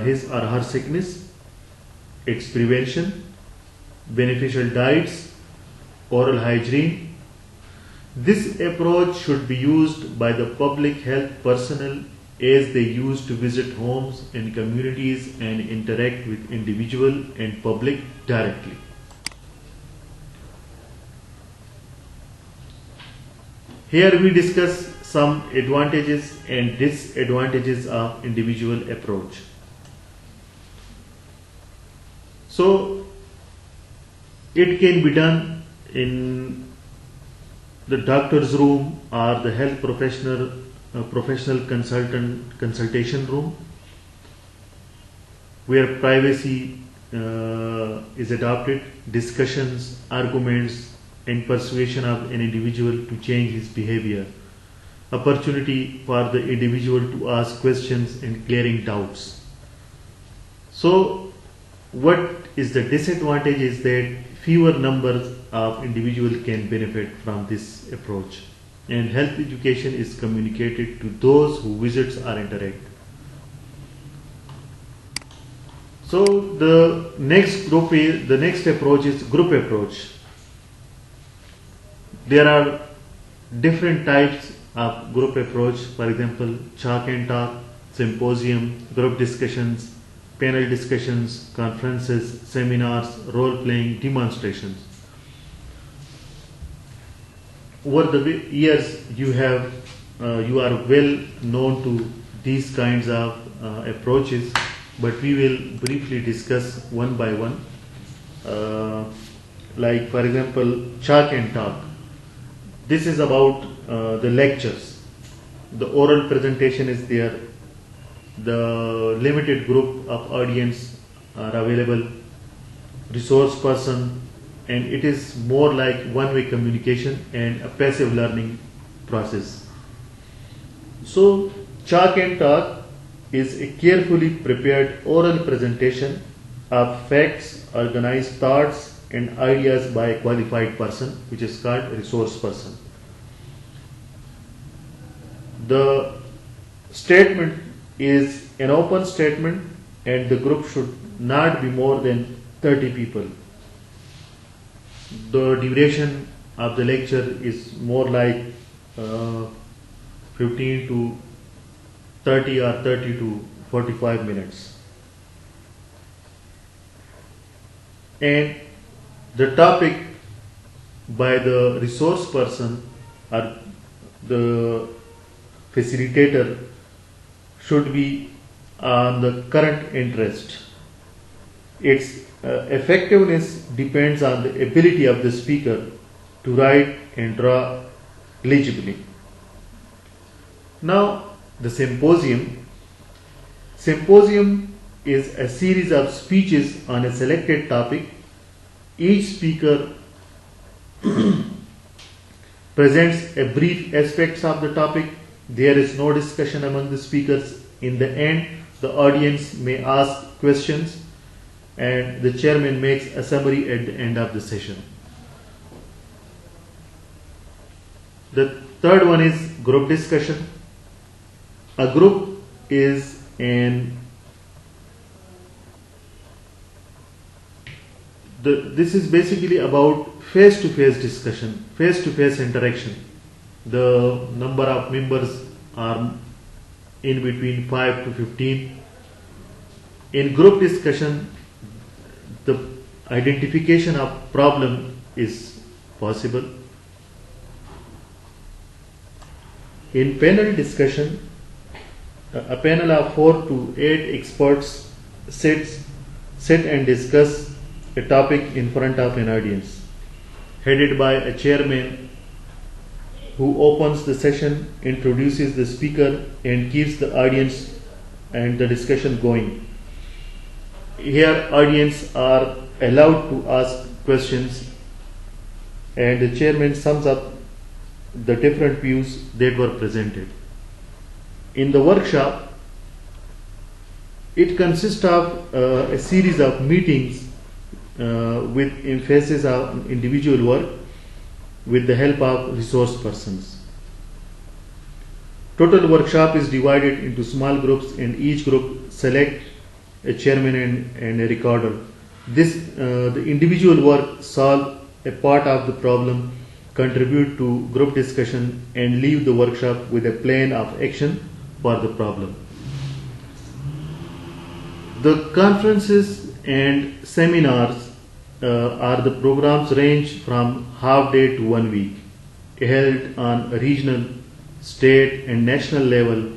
his or her sickness, its prevention, beneficial diets, oral hygiene. This approach should be used by the public health personnel as they use to visit homes and communities and interact with individual and public directly. Here we discuss some advantages and disadvantages of individual approach. So it can be done in the doctor's room or the health professional consultation room, where privacy is adopted, discussions, arguments, and persuasion of an individual to change his behavior, opportunity for the individual to ask questions and clearing doubts. So what is the disadvantage is that fewer numbers of individuals can benefit from this approach, and health education is communicated to those who visits or interact. So the next approach is group approach. There are different types of group approach, for example, chalk and talk, symposium, group discussions, panel discussions, conferences, seminars, role-playing, demonstrations. Over the years, you are well known to these kinds of approaches, but we will briefly discuss one by one. Like for example, chalk and talk. This is about the lectures. The oral presentation is there. The limited group of audience are available, resource person, and it is more like one-way communication and a passive learning process. So chalk and talk is a carefully prepared oral presentation of facts, organized thoughts and ideas by a qualified person, which is called a resource person. The statement is an open statement and the group should not be more than 30 people. The duration of the lecture is more like 15 to 30 or 30 to 45 minutes. And the topic by the resource person or the facilitator should be on the current interest. Its effectiveness depends on the ability of the speaker to write and draw legibly. Now, the symposium. Symposium is a series of speeches on a selected topic. Each speaker presents a brief aspects of the topic. There is no discussion among the speakers. In the end, the audience may ask questions and the chairman makes a summary at the end of the session. The third one is group discussion. A group is this is basically about face-to-face discussion, face-to-face interaction. The number of members are in between 5 to 15. In group discussion, the identification of problem is possible. In panel discussion, a panel of 4 to 8 experts sit and discuss a topic in front of an audience, headed by a chairman who opens the session, introduces the speaker, and keeps the audience and the discussion going. Here, audience are allowed to ask questions, and the chairman sums up the different views that were presented. In the workshop, it consists of a series of meetings with emphasis on individual work with the help of resource persons. Total workshop is divided into small groups, and each group select a chairman and a recorder. The individual work solve a part of the problem, contribute to group discussion, and leave the workshop with a plan of action for the problem. The conferences and seminars are the programs range from half day to 1 week, held on a regional, state, and national level.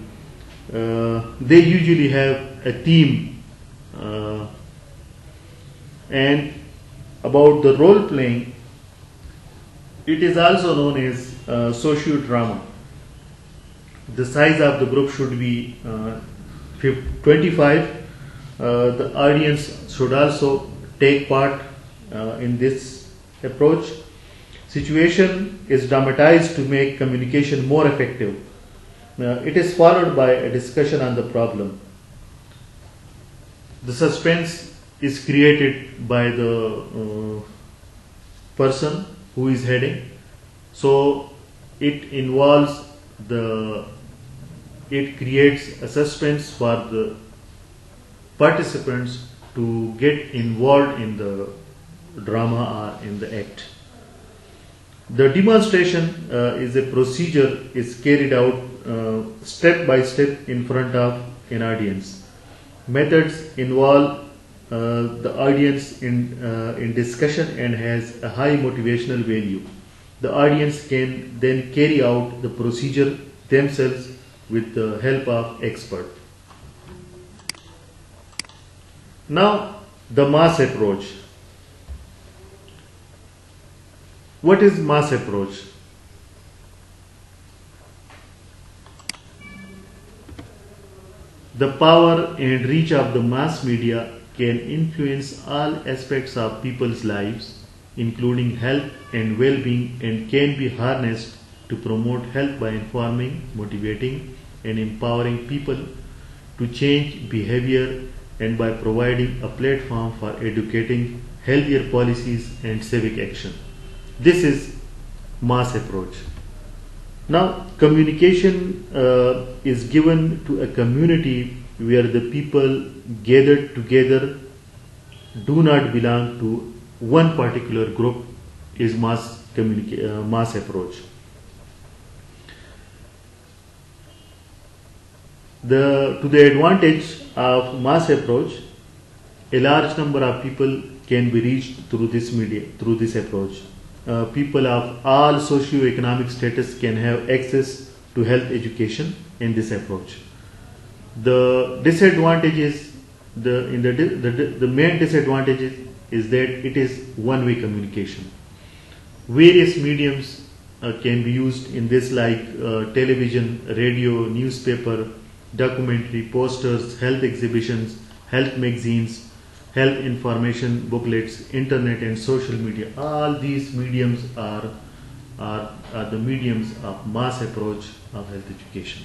They usually have a theme, and about the role playing, it is also known as socio-drama. The size of the group should be 25. The audience should also take part in this approach. Situation is dramatized to make communication more effective. It is followed by a discussion on the problem. The suspense is created by the person who is heading. So it creates a suspense for the participants to get involved in the drama or in the act. The demonstration is a procedure is carried out step by step in front of an audience. Methods involve the audience in discussion and has a high motivational value. The audience can then carry out the procedure themselves with the help of expert. Now, the mass approach. What is mass approach? The power and reach of the mass media can influence all aspects of people's lives, including health and well-being, and can be harnessed to promote health by informing, motivating, and empowering people to change behavior, and by providing a platform for educating healthier policies and civic action. This is mass approach. Now, communication is given to a community where the people gathered together do not belong to one particular group is mass approach. To the advantage of mass approach, a large number of people can be reached through this approach. People of all socio-economic status can have access to health education in this approach. The disadvantages, the main disadvantage is that it is one-way communication. Various mediums can be used in this, like television, radio, newspaper, documentary, posters, health exhibitions, health magazines, health information booklets, internet, and social media. All these mediums are the mediums of mass approach of health education.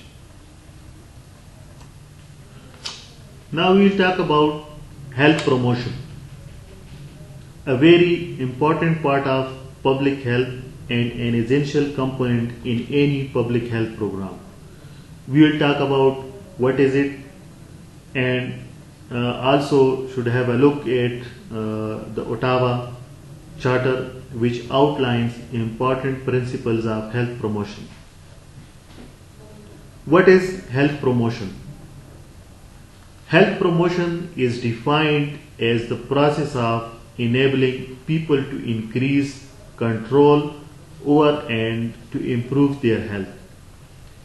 Now we will talk about health promotion, a very important part of public health and an essential component in any public health program. We will talk about what is it, and also should have a look at the Ottawa Charter, which outlines important principles of health promotion. What is health promotion? Health promotion is defined as the process of enabling people to increase control over and to improve their health.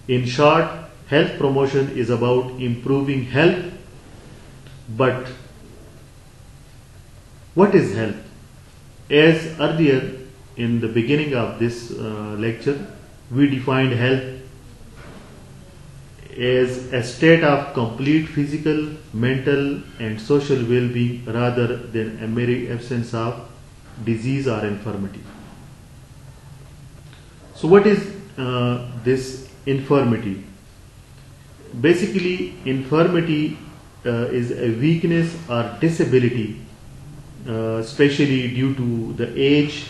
In short, health promotion is about improving health. But what is health? As earlier in the beginning of this lecture, we defined health as a state of complete physical, mental, and social well-being rather than a mere absence of disease or infirmity. So what is this infirmity? Basically, infirmity is a weakness or disability, especially due to the age.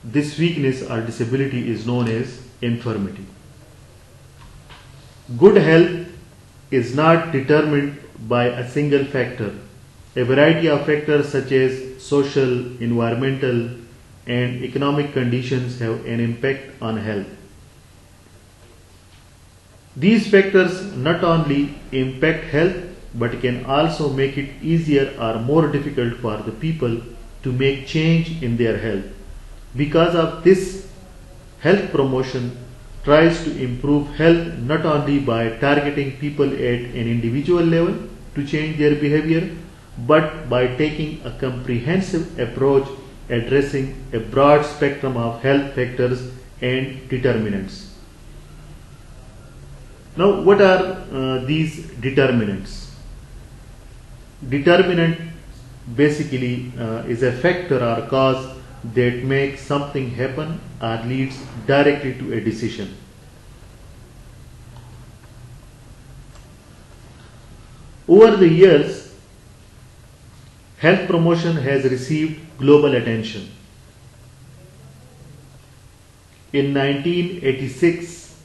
This weakness or disability is known as infirmity. Good health is not determined by a single factor. A variety of factors such as social, environmental, and economic conditions have an impact on health. These factors not only impact health but can also make it easier or more difficult for the people to make change in their health. Because of this, health promotion tries to improve health not only by targeting people at an individual level to change their behavior, but by taking a comprehensive approach addressing a broad spectrum of health factors and determinants. Now, what are these determinants? Determinant basically is a factor or cause that makes something happen or leads directly to a decision. Over the years, health promotion has received global attention. In 1986,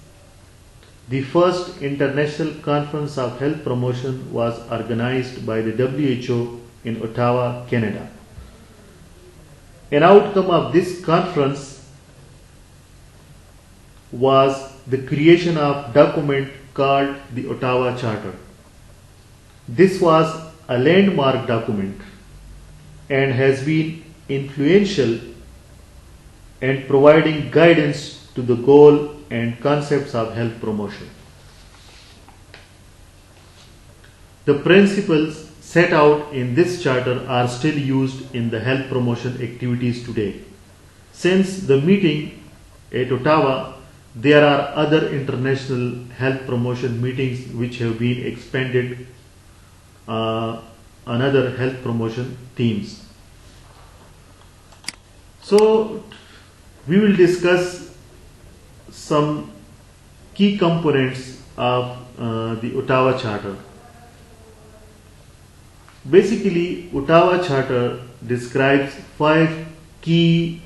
the first International Conference of Health Promotion was organized by the WHO in Ottawa, Canada. An outcome of this conference was the creation of a document called the Ottawa Charter. This was a landmark document and has been influential in providing guidance to the goal and concepts of health promotion. The principles set out in this charter are still used in the health promotion activities today. Since the meeting at Ottawa, there are other international health promotion meetings which have been expanded on other health promotion themes. So, we will discuss some key components of the Ottawa Charter. Basically, Ottawa Charter describes 5 key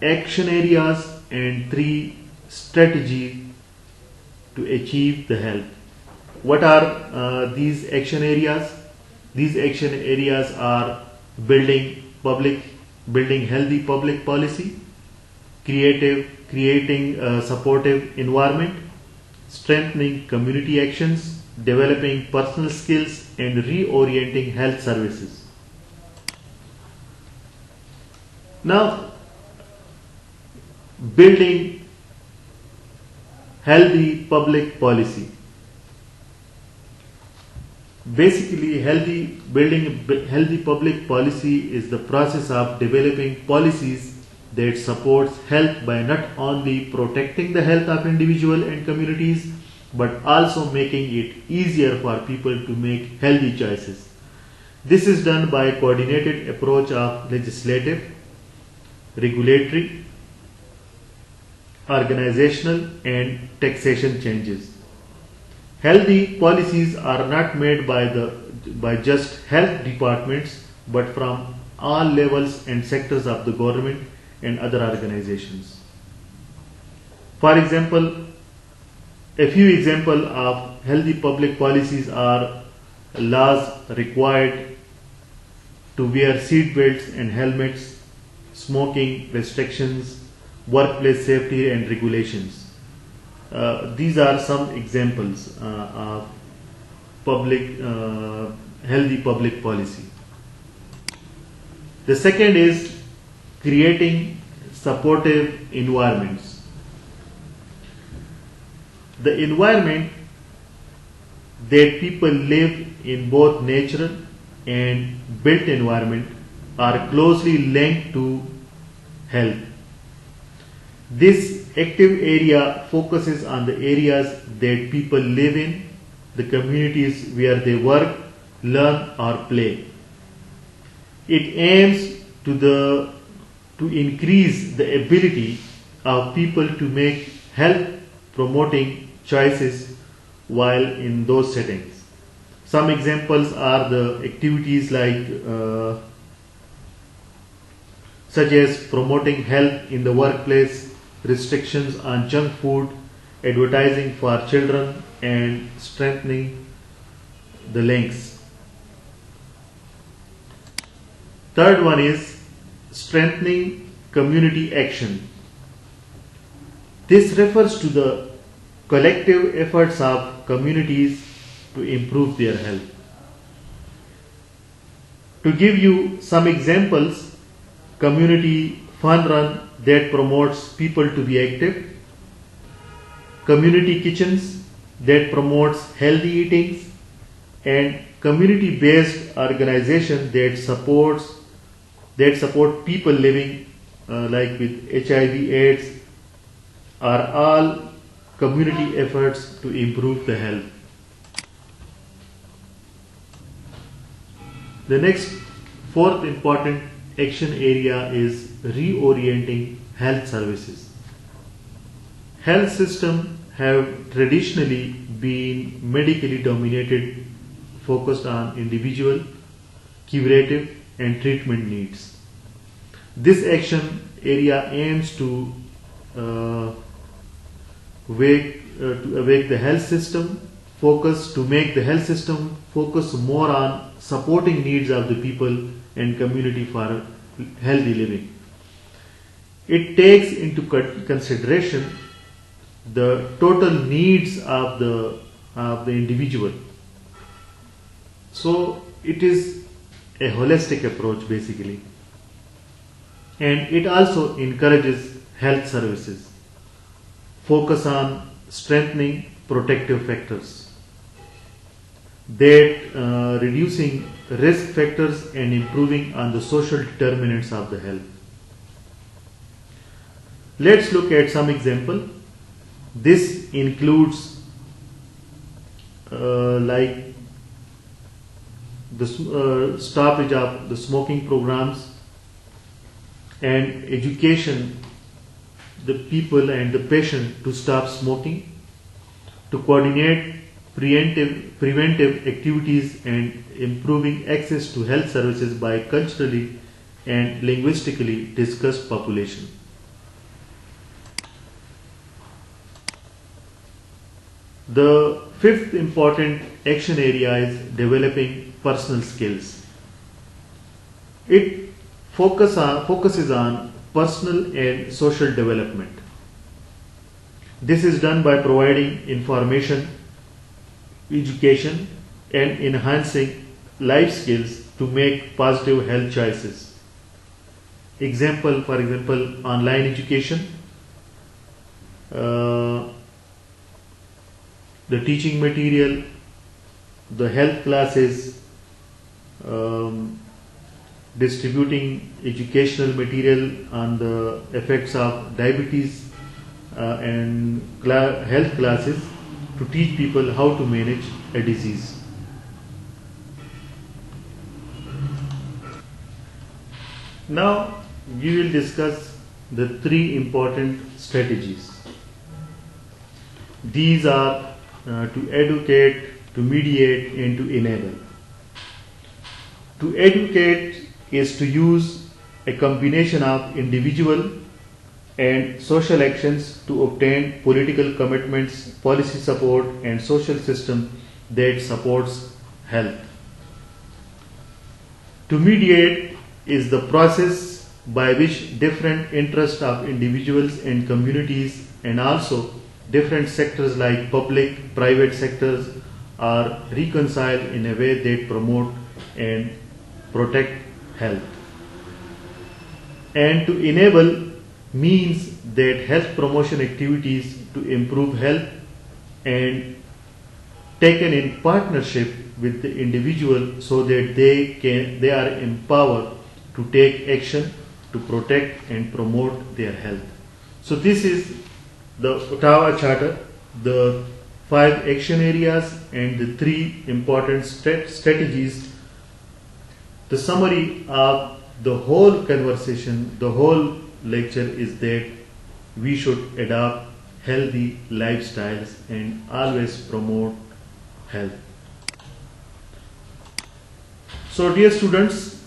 action areas and 3 strategies to achieve the health. What are these action areas? These action areas are building healthy public policy, creating a supportive environment, strengthening community actions, developing personal skills, and reorienting health services. Now, building healthy public policy. Basically, building healthy public policy is the process of developing policies that supports health by not only protecting the health of individuals and communities, but also making it easier for people to make healthy choices. This is done by a coordinated approach of legislative, regulatory, organizational, and taxation changes. Healthy policies are not made by just health departments, but from all levels and sectors of the government and other organizations. For example, a few examples of healthy public policies are laws required to wear seat belts and helmets, smoking restrictions, workplace safety and regulations. These are some examples of healthy public policy. The second is creating supportive environments. The environment that people live in, both natural and built environment, are closely linked to health. This active area focuses on the areas that people live in, the communities where they work, learn or play. It aims to increase the ability of people to make health promoting choices while in those settings. Some examples are the activities such as promoting health in the workplace, restrictions on junk food, advertising for children, and strengthening the links. Third one is strengthening community action. This refers to the collective efforts of communities to improve their health. To give you some examples, community fun run that promotes people to be active, community kitchens that promotes healthy eating, and community based organization that support people living like with HIV/AIDS are all community efforts to improve the health. The next fourth important action area is reorienting health services. Health systems have traditionally been medically dominated, focused on individual, curative, and treatment needs. This action area aims to awake the health system, to make the health system focus more on supporting needs of the people and community for healthy living. It takes into consideration the total needs of the individual. So it is a holistic approach basically, and it also encourages health services focus on strengthening protective factors, that reducing risk factors and improving on the social determinants of the health. Let's look at some example. This includes like the stoppage of the smoking programs and education the people and the patient to stop smoking, to coordinate preventive activities and improving access to health services by culturally and linguistically discussed population. The fifth important action area is developing personal skills. It focuses on personal and social development. This is done by providing information, education, and enhancing life skills to make positive health choices. For example, online education, the teaching material, the health classes, distributing educational material on the effects of diabetes and health classes to teach people how to manage a disease. Now we will discuss the three important strategies. These are to educate, to mediate, and to enable. To educate is to use a combination of individual and social actions to obtain political commitments, policy support, and social system that supports health. To mediate is the process by which different interests of individuals and communities and also different sectors like public, private sectors are reconciled in a way that promote and protect health. And to enable means that health promotion activities to improve health and taken in partnership with the individual so that they are empowered to take action to protect and promote their health. So this is the Ottawa Charter, the 5 action areas and the 3 important strategies. The summary of the whole conversation, the whole lecture is that we should adopt healthy lifestyles and always promote health. So dear students,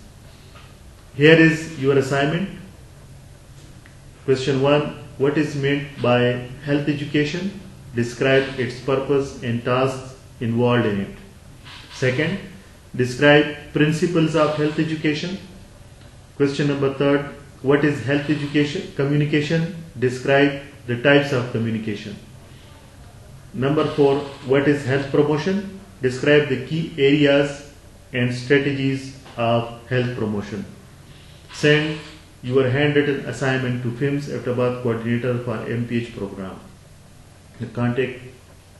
here is your assignment. Question 1. What is meant by health education? Describe its purpose and tasks involved in it. Second, describe principles of health education. Question number third, what is health education? Communication. Describe the types of communication. Number four, what is health promotion? Describe the key areas and strategies of health promotion. Send your handwritten assignment to FIMS Abbottabad coordinator for MPH program. The contact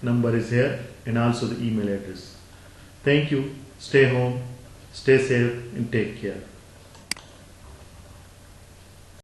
number is here and also the email address. Thank you. Stay home, stay safe and take care.